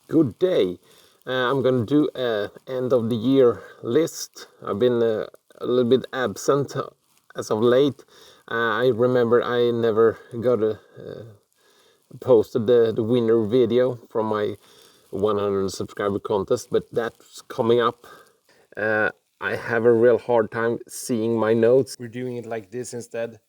Good day. I'm going to do a end of the year list. I've been a little bit absent as of late. I remember I never got posted the winner video from my 100 subscriber contest, but that's coming up. Uh, I have a real hard time seeing my notes. We're doing it like this instead.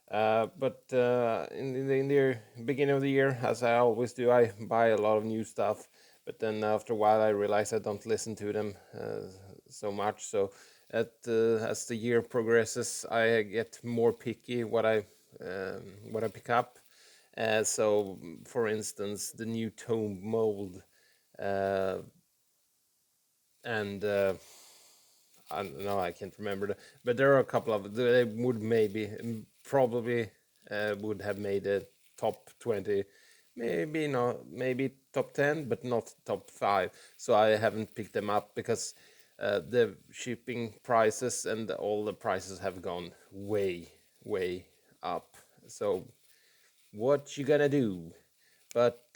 But in the beginning of the year, as I always do, I buy a lot of new stuff. But then after a while, I realize I don't listen to them so much. So as the year progresses, I get more picky what I pick up. So, for instance, the new Tomb Mold uh, and I don't know, I can't remember, but there are a couple of they would probably would have made a top 20, maybe not, maybe top 10, but not top 5. So I haven't picked them up because the shipping prices and all the prices have gone way up. So what you gonna do? But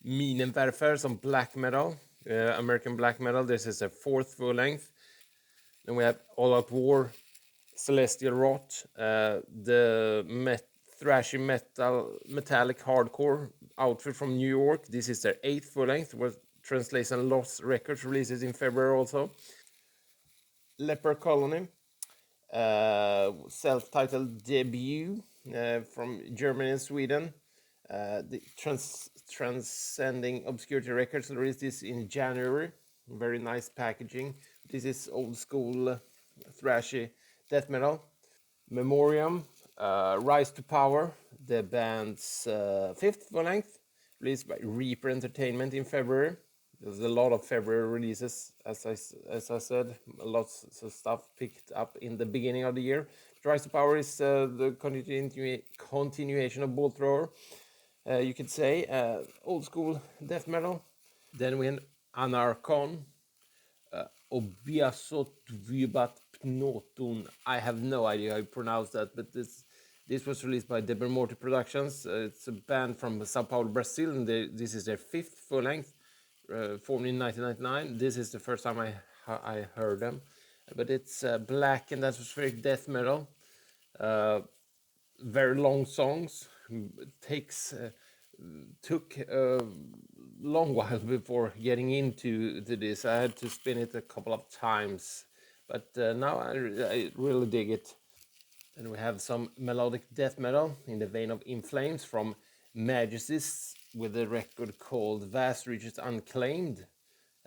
Minenwerfer, some black metal, American black metal. This is a fourth full length. Then we have All Out War, Celestial Rot, the thrashy metallic hardcore outfit from New York. This is their eighth full length. Was Translation Lost Records releases in February also. Leper Colony, self-titled debut from Germany and Sweden. The Transcending Obscurity Records released this in January. Very nice packaging. This is old school thrashy death metal. Memoriam, Rise to Power, the band's fifth full length, released by Reaper Entertainment in February. There's a lot of February releases, as I said, lots of stuff picked up in the beginning of the year. Rise to Power is the continuation of Bolt Thrower, you could say, old school death metal. Then we have Anarchon, Obiasot Vibat Pnoton. I have no idea how you pronounce that, but this was released by Deber Morty Productions. It's a band from Sao Paulo, Brazil, and this is their fifth full length, formed in 1999. This is the first time I heard them, but it's black and atmospheric death metal. Very long songs. Took a long while before getting into this. I had to spin it a couple of times, but now I really dig it. And we have some melodic death metal in the vein of In Flames from Majesties with a record called Vast Reaches Unclaimed.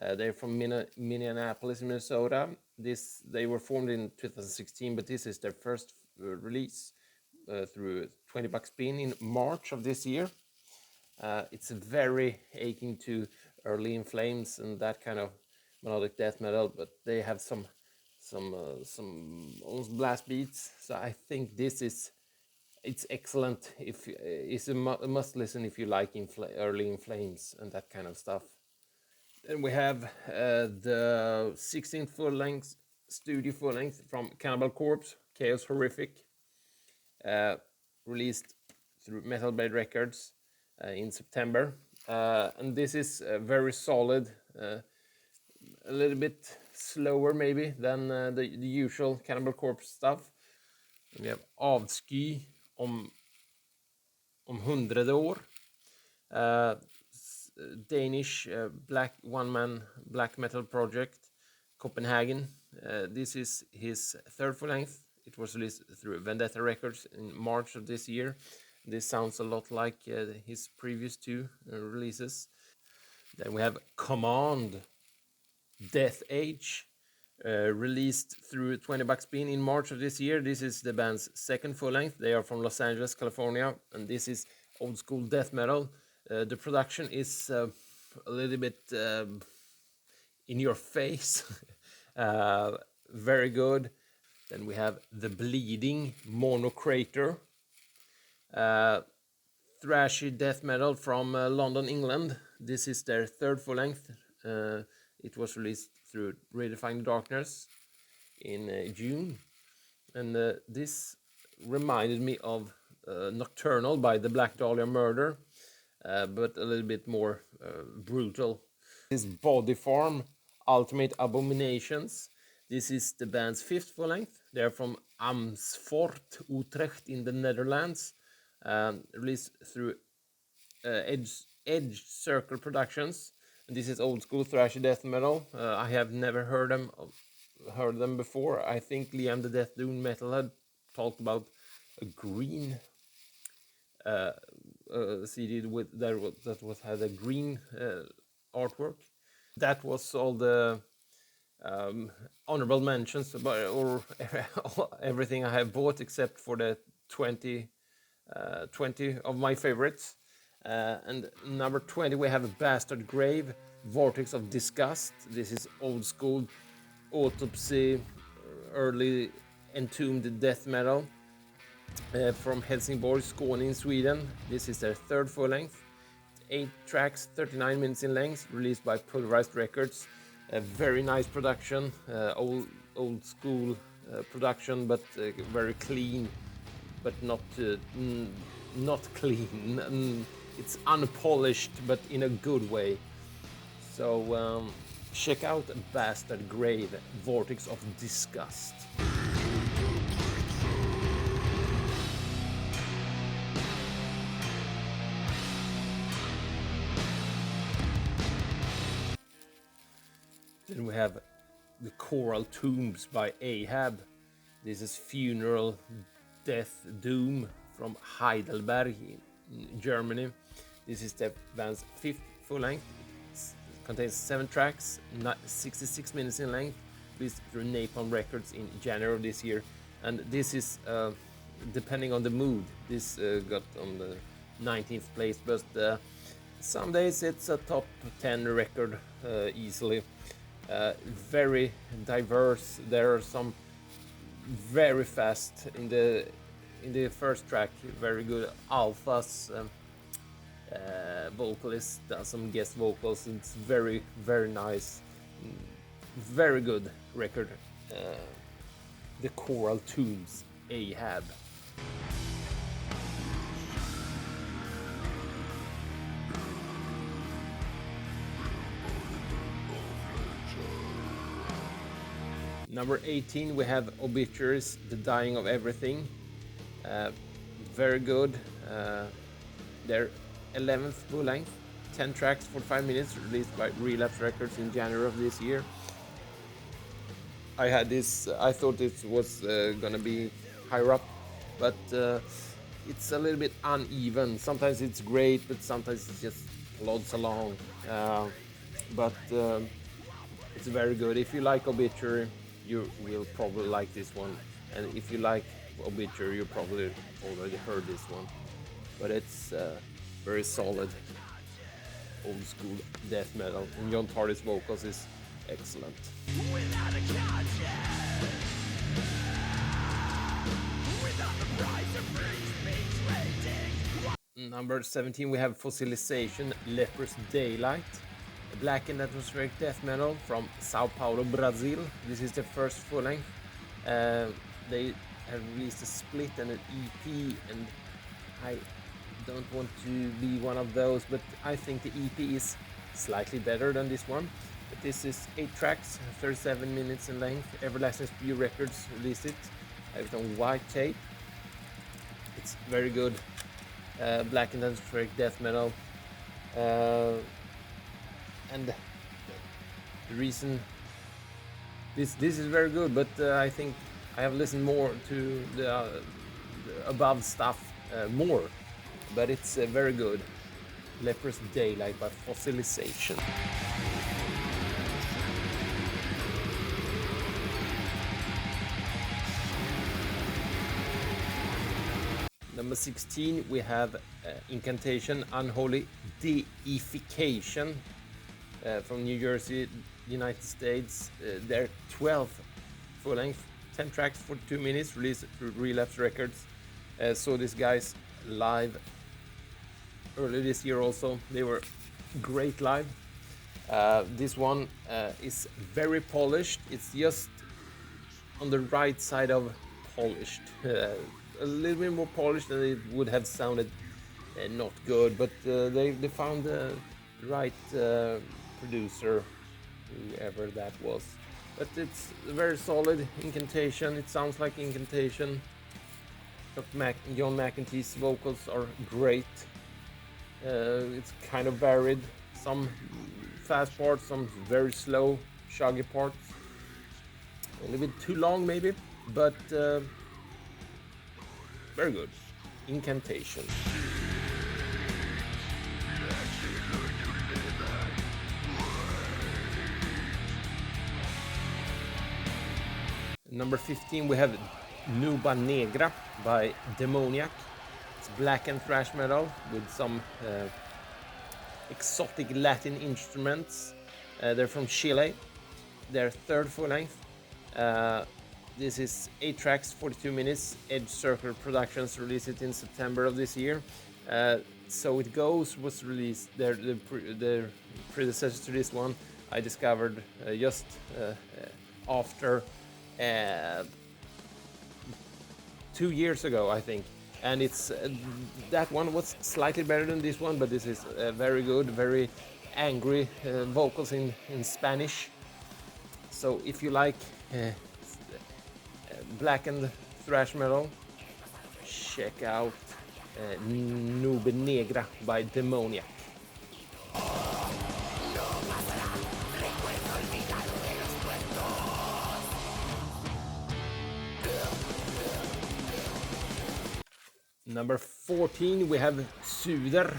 They're from Minneapolis, Minnesota. They were formed in 2016, but this is their first release through 20 Bucks Spin in March of this year. It's very akin to early In Flames and that kind of melodic death metal, but they have some almost blast beats. So I think it's excellent. It's a must listen if you like early In Flames and that kind of stuff. Then we have the 16th full length studio full length from Cannibal Corpse, Chaos Horrific, released through Metal Blade Records in September. And this is very solid, a little bit slower maybe than the usual Cannibal Corpse stuff. And we have Avsky om 100 år. Danish black one-man black metal project, Copenhagen. This is his third full length. It was released through Vendetta Records in March of this year. This sounds a lot like his previous two releases. Then we have Command, Death Age, released through 20 Bucks Spin in March of this year. This is the band's second full length. They are from Los Angeles, California, and this is old school death metal. The production is a little bit in your face, very good. Then we have The Bleeding, Monocrator, thrashy death metal from London, England. This is their third full length. It was released through Redefine Darkness in June, and this reminded me of Nocturnal by the Black Dahlia Murder. but a little bit more brutal. This Body Form Ultimate Abominations. This is the band's fifth full length. They're from Amersfoort, Utrecht in the Netherlands. Released through Edge Circle Productions. And this is old school thrashy death metal. I have never heard them before. I think Liam the Death Doom Metalhead talked about a green CD with that had a green artwork. That was all the honorable mentions about, or everything I have bought except for the 20 of my favorites. And number 20 we have a Bastard Grave, Vortex of Disgust. This is old school autopsy, early entombed death metal from Helsingborg, Skåne in Sweden. This is their third full length. 8 tracks, 39 minutes in length, released by Pulverized Records. A very nice production, old school production, but very clean, but not clean. It's unpolished, but in a good way. So check out Bastard Grave, Vortex of Disgust. Then we have the Choral Tombs by Ahab. This is Funeral Death Doom from Heidelberg in Germany. This is the band's fifth full length. It contains 7 tracks, 66 minutes in length, released through Napalm Records in January of this year. And this is, depending on the mood, this got on the 19th place, but some days it's a top 10 record easily. Very diverse. There are some very fast in the first track, very good alphas. Vocalist does some guest vocals. It's very nice, very good record. The Choral Tombs, Ahab. Number 18 we have Obituaries, The Dying of Everything. Very good. Their 11th full length, 10 tracks, 45 minutes, released by Relapse Records in January of this year. I thought this was gonna be higher up, but it's a little bit uneven. Sometimes it's great, but sometimes it just plods along. But it's very good. If you like Obituary, you will probably like this one, and if you like Obituary, you probably already heard this one. But it's very solid old school death metal, and John Tardy's vocals is excellent. Without a conscience, without the price of free speech ratings. Number 17 we have Fossilization, Leprous Daylight, black and atmospheric death metal from Sao Paulo, Brazil. This is the first full length. They have released a split and an EP, and I don't want to be one of those, but I think the EP is slightly better than this one. But this is 8 tracks, 37 minutes in length. Everlasting Spew Records released it. I have it on white tape. It's very good. Black and atmospheric death metal. And the reason this is very good, but I think I have listened more to the above stuff more, but it's very good. Leprous Daylight by Fossilization. Number 16 we have Incantation, Unholy Deification. From New Jersey, United States. Their 12th full length, 10 tracks, 42 minutes, released through Relapse Records. Saw these guys live earlier this year also. They were great live. This one is very polished. It's just on the right side of polished. A little bit more polished than it would have sounded not good, but they found the right producer, whoever that was. But it's very solid incantation. It sounds like incantation. John McEntee's vocals are great. It's kind of varied. Some fast parts, some very slow, shaggy parts. A little bit too long maybe, but very good. Incantation. Number 15 we have Nuba Negra by Demoniac. It's black and thrash metal with some exotic Latin instruments. They're from Chile. Their third full length. This is 8 tracks, 42 minutes. Edge Circle Productions released it in September of this year. So It Goes was released, their predecessor to this one, I discovered just after 2 years ago, I think. And it's that one was slightly better than this one, but this is very good, very angry vocals in Spanish. So if you like black and thrash metal, check out Nube Negra by Demoniac. Number 14 we have Suder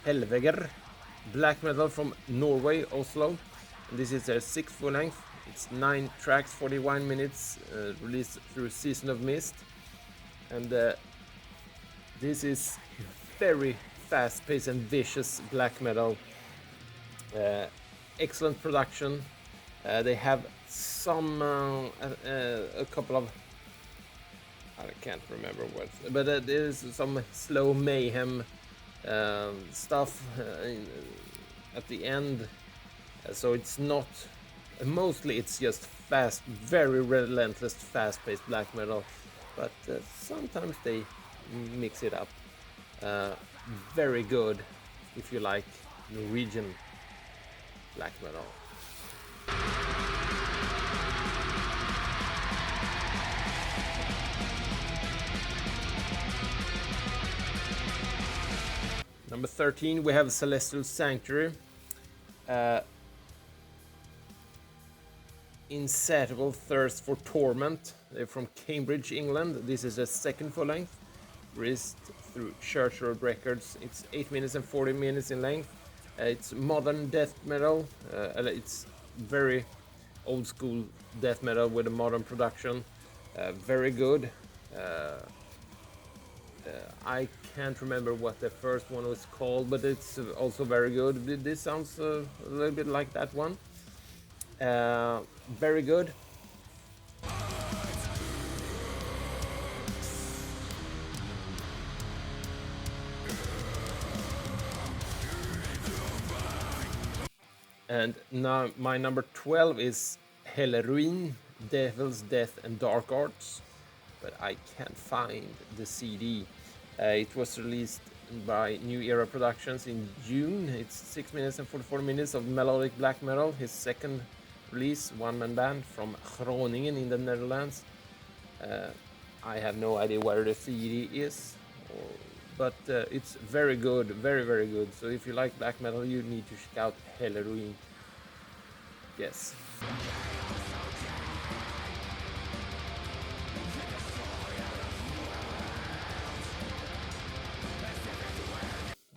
Helveger, black metal from Norway, Oslo. And this is their 6th full length. It's 9 tracks, 41 minutes, released through Season of Mist. And this is very fast-paced and vicious black metal. Excellent production. They have some a couple of, I can't remember what, but there's some slow mayhem stuff at the end. So it's not, mostly it's just fast, very relentless, fast-paced black metal. But sometimes they mix it up. Very good if you like Norwegian black metal. Number 13 we have Celestial Sanctuary. Insatiable Thirst for Torment. They're from Cambridge, England. This is a 2nd full length, released through Church Road Records. It's 8 minutes and 40 minutes in length. It's modern death metal. It's very old school death metal with a modern production. Very good. I can't remember what the first one was called, but it's also very good. This sounds a little bit like that one. Very good. And now my number 12 is Helleruin, Devil's Death and Dark Arts, but I can't find the CD. It was released by New Era Productions in June. It's 6 minutes and 44 minutes of melodic black metal. His 2nd release, one-man band from Groningen in the Netherlands. I have no idea where the CD is, but it's very good, very, very good. So if you like black metal, you need to check out Helleruin. Yes.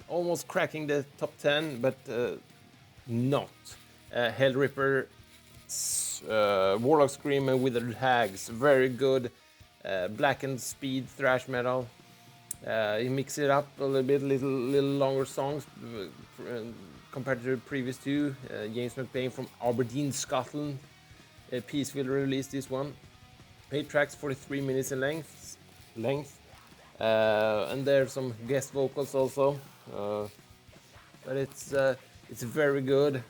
Almost cracking the top 10, but not. Hellripper, Warlock Scream and Withered Hags, very good. Blackened speed thrash metal. You mix it up a little bit, little longer songs compared to the previous two. James McBain from Aberdeen, Scotland. Peaceville released this one. 8 tracks, 43 minutes in length. And there's some guest vocals also. But it's very good.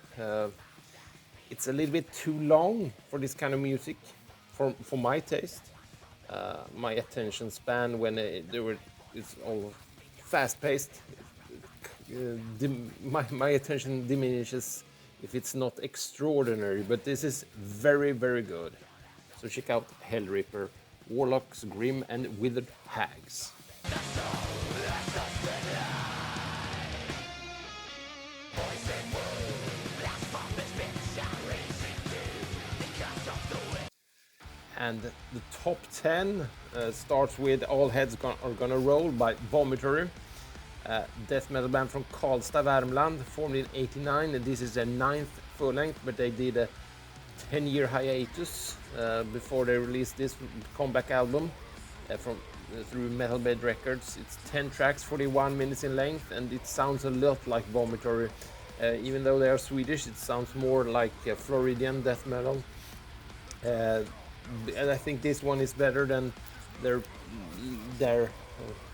It's a little bit too long for this kind of music, for my taste. My attention span when it's all fast-paced. My attention diminishes if it's not extraordinary, but this is very, very good. So check out Hellripper, Warlocks, Grim and Withered Hags. And the top 10 starts with All Heads Are Gonna Roll by Vomitory. Death metal band from Karlstad, Värmland, formed in '89. This is their 9th full length, but they did a 10-year hiatus before they released this comeback album through Metal Bed Records. It's 10 tracks, 41 minutes in length, and it sounds a lot like Vomitory. Even though they are Swedish, it sounds more like Floridian death metal. And I think this one is better than their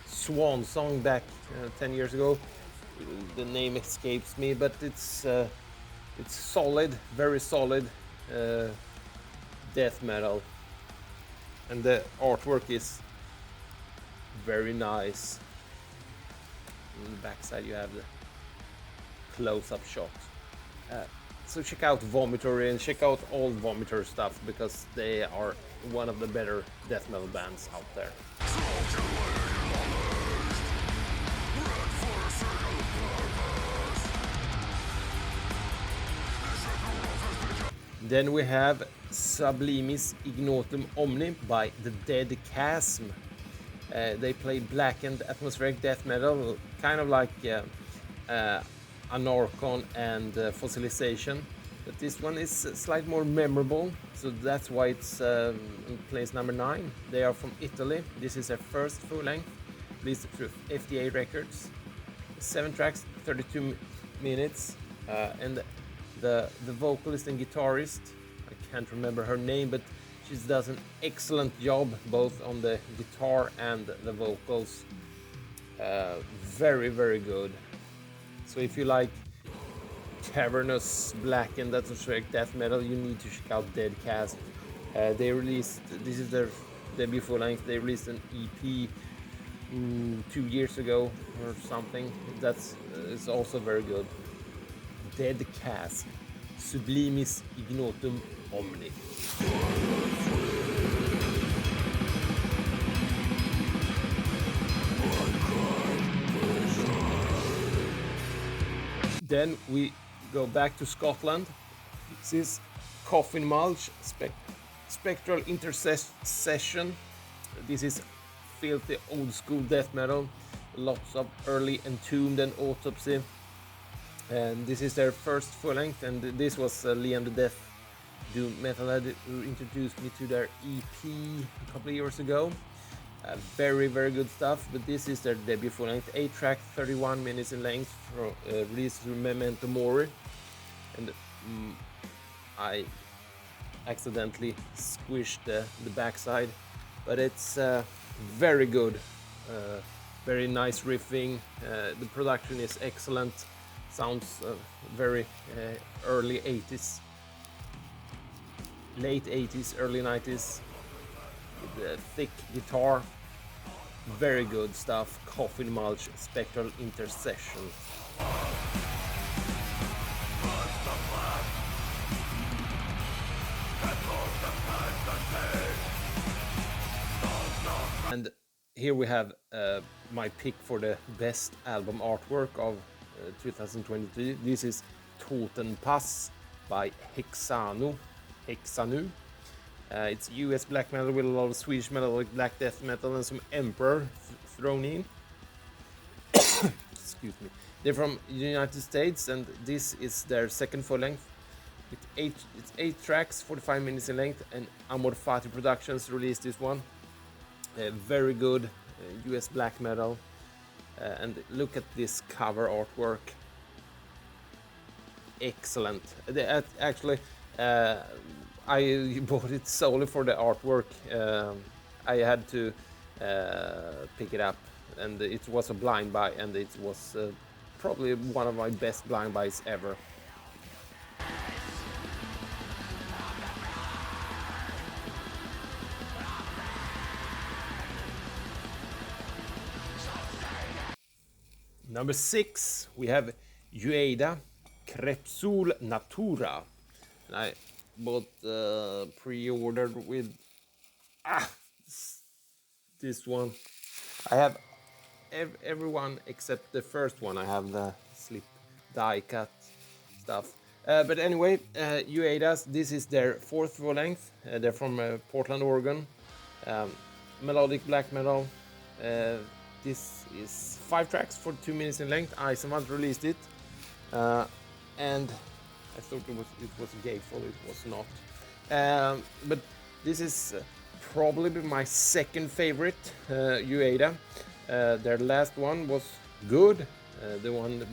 swan song back 10 years ago. The name escapes me, but it's solid, very solid death metal, and the artwork is very nice. On the backside you have the close-up shot. So check out Vomitory and check out all Vomitory stuff, because they are one of the better death metal bands out there. Then we have Sublimis Ignotum Omni by The Dead Chasm. They play blackened atmospheric death metal, kind of like Anarchon and Fossilization, but this one is slightly more memorable, so that's why it's in place number 9. They are from Italy. This is their first full length, released through FDA Records. 7 tracks, 32 minutes, and the vocalist and guitarist, I can't remember her name, but she does an excellent job both on the guitar and the vocals. Very, very good. So if you like cavernous, blackened, atmospheric death metal, you need to check out Dead Cast. They released, this is their debut full length. They released an EP 2 years ago or something. That's is also very good. Dead Cast, Sublimis Ignotum Omni. Then we go back to Scotland. This is Coffin Mulch, Spectral Intercession. This is filthy old school death metal. Lots of early Entombed and Autopsy. And this is their first full length, and this was Liam the Death Doom Metalhead who introduced me to their EP a couple of years ago. Very, very good stuff, but this is their debut full length, 8 tracks, 31 minutes in length, released through Memento Mori. And I accidentally squished the backside, but it's very good. Very nice riffing. The production is excellent. Sounds very early 80s, late 80s, early 90s. The thick guitar, very good stuff. Coffin Mulch, Spectral Intercession. And here we have my pick for the best album artwork of 2023. This is Totenpass by Hexanu. It's US black metal with a lot of Swedish melodic black death metal and some Emperor thrown in. Excuse me. They're from the United States, and this is their second full length. It's 8 tracks, 45 minutes in length, and Amor Fati Productions released this one. Very good US black metal. And look at this cover artwork. Excellent. Actually, I bought it solely for the artwork. I had to pick it up, and it was a blind buy, and it was probably one of my best blind buys ever. Number 6, we have Ueda Crepsul Natura. And I bought pre-ordered with this one. I have everyone except the first one. I have the slip die cut stuff. But anyway, Uedas, this is their 4th full length. They're from Portland, Oregon. Melodic black metal. This is 5 tracks for 2 minutes in length. Isomat released it, and I thought it was gatefold. It was not. But this is probably my second favorite Ueda. Their last one was good. The one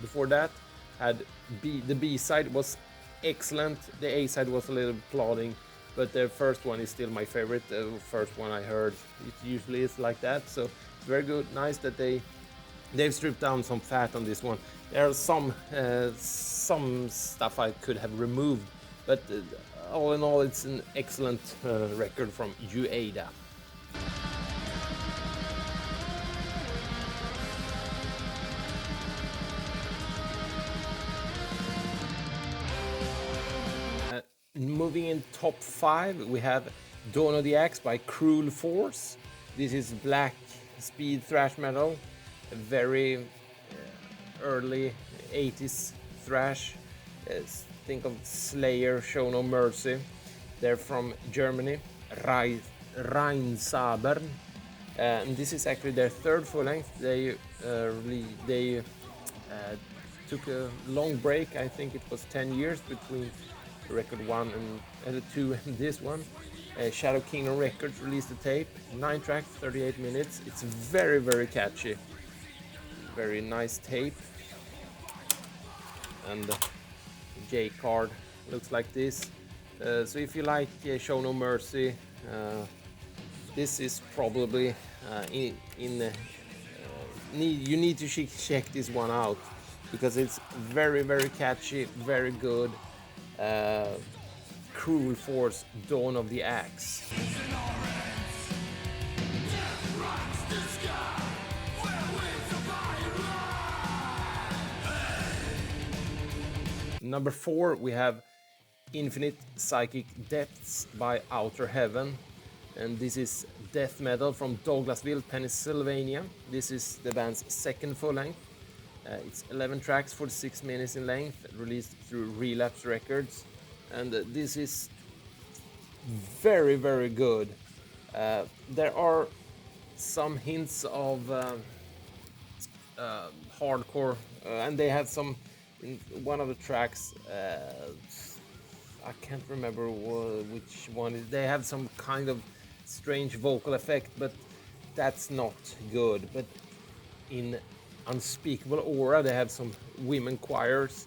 before that had the B side was excellent. The A side was a little plodding. But their first one is still my favorite. The first one I heard, it usually is like that. So it's very good, nice that they've stripped down some fat on this one. There are some stuff I could have removed, but all in all, it's an excellent record from Ueda. Moving in top 5, we have Dawn of the Axe by Cruel Force. This is black speed thrash metal, a very early 80s thrash. Think of Slayer, Show No Mercy. They're from Germany, Rheinsabern. And this is actually their 3rd full length. They took a long break. I think it was 10 years between record 1 and 2 and this one. Shadow Kingdom Records released the tape, 9 tracks, 38 minutes. It's very, very catchy. Very nice tape. And the J card looks like this. So if you like Show No Mercy, this is probably you need to check this one out, because it's very, very catchy, very good. Cruel Force, Dawn of the Axe. Number 4, we have Infinite Psychic Depths by Outer Heaven. And this is death metal from Douglasville, Pennsylvania. This is the band's 2nd full length. It's 11 tracks, 46 minutes in length, released through Relapse Records. And this is very, very good. There are some hints of hardcore, and they have some in one of the tracks. I can't remember which one. They have some kind of strange vocal effect, but that's not good. But in Unspeakable Aura, they have some women choirs,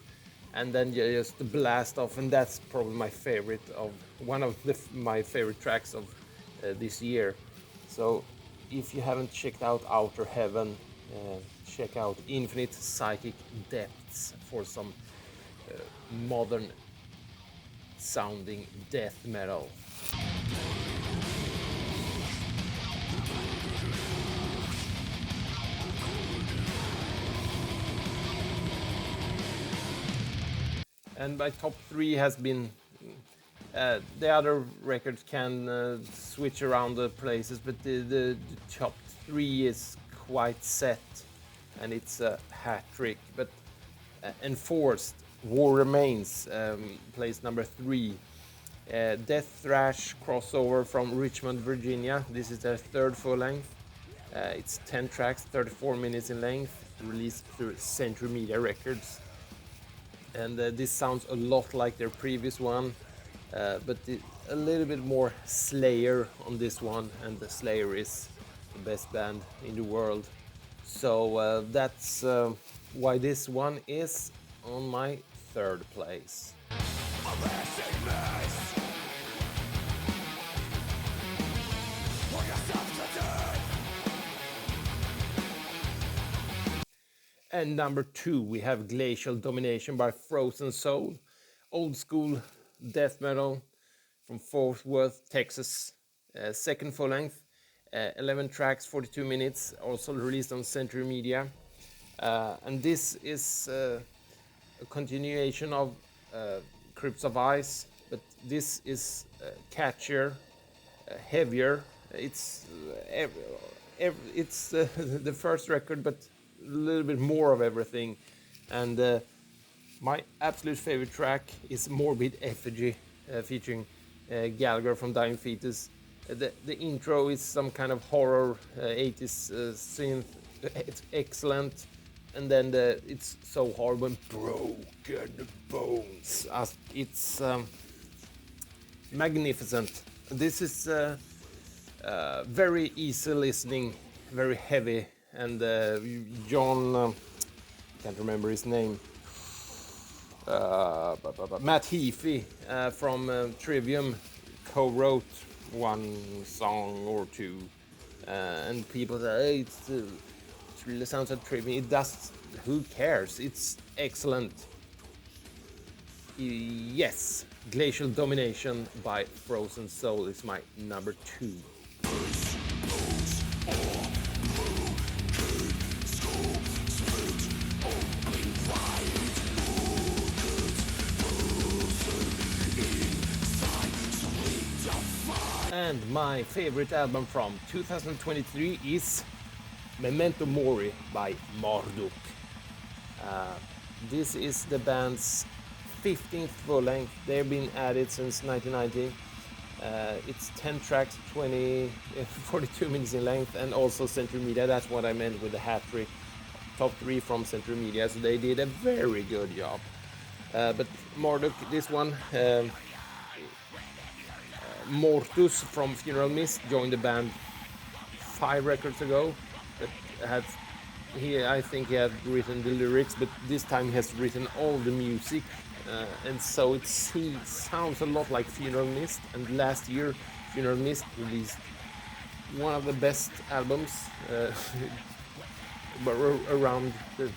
and then just the blast off, and that's probably my favorite of one of my favorite tracks of this year. So if you haven't checked out Outer Heaven, check out Infinite Psychic Depths for some modern sounding death metal. And my top 3 has been the other records can switch around the places, but the top 3 is quite set, and it's a hat trick. But Enforced, War Remains, place number 3. Death thrash crossover from Richmond, Virginia. This is their 3rd full length. It's 10 tracks, 34 minutes in length, released through Century Media Records. And this sounds a lot like their previous one, but a little bit more Slayer on this one, and the Slayer is the best band in the world. So that's why this one is on my 3rd place. And number 2, we have Glacial Domination by Frozen Soul. Old school death metal from Fort Worth, Texas. 2nd full length. 11 tracks, 42 minutes, also released on Century Media. And this is a continuation of Crypts of Ice, but this is catchier, heavier. It's the first record, but a little bit more of everything. And my absolute favorite track is Morbid Effigy, featuring Gallagher from Dying Fetus. The intro is some kind of horror 80s synth. It's excellent. And then it's so hard when broken bones. It's magnificent. This is very easy listening, very heavy. And John, can't remember his name, Matt Heafy from Trivium co-wrote one song or two, and people say, hey, it really sounds like Trivium. It does. Who cares? It's excellent. Yes, Glacial Domination by Frozen Soul is my number 2. And my favorite album from 2023 is Memento Mori by Marduk. This is the band's 15th full length. They've been at it since 1990. It's 10 tracks, 42 minutes in length, and also Century Media. That's what I meant with the hat trick. Top 3 from Century Media, so they did a very good job. But Marduk, this one, Mortus from Funeral Mist joined the band 5 records ago. But I think he had written the lyrics, but this time he has written all the music, and so he sounds a lot like Funeral Mist. And last year, Funeral Mist released one of the best albums, around the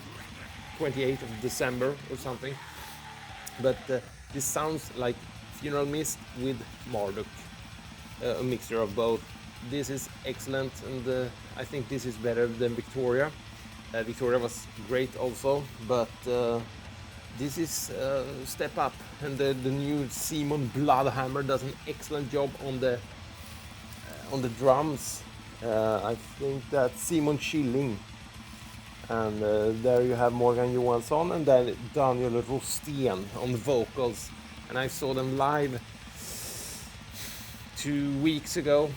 28th of December or something. But this sounds like Funeral Mist with Marduk, a mixture of both. This is excellent, and I think this is better than Victoria. Victoria was great also, but this is step up, and the new Simon Bloodhammer does an excellent job on the drums. I think that's Simon Schilling, and there you have Morgan Johansson, and then Daniel Rostén on the vocals. And I saw them live 2 weeks ago,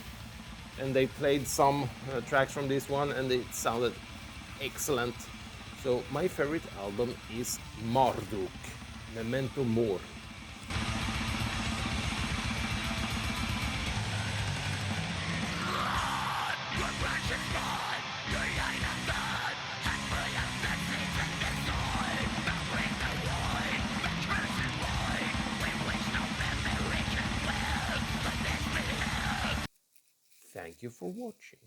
and they played some tracks from this one, and it sounded excellent. So my favorite album is Marduk, Memento Mori. Thank you for watching.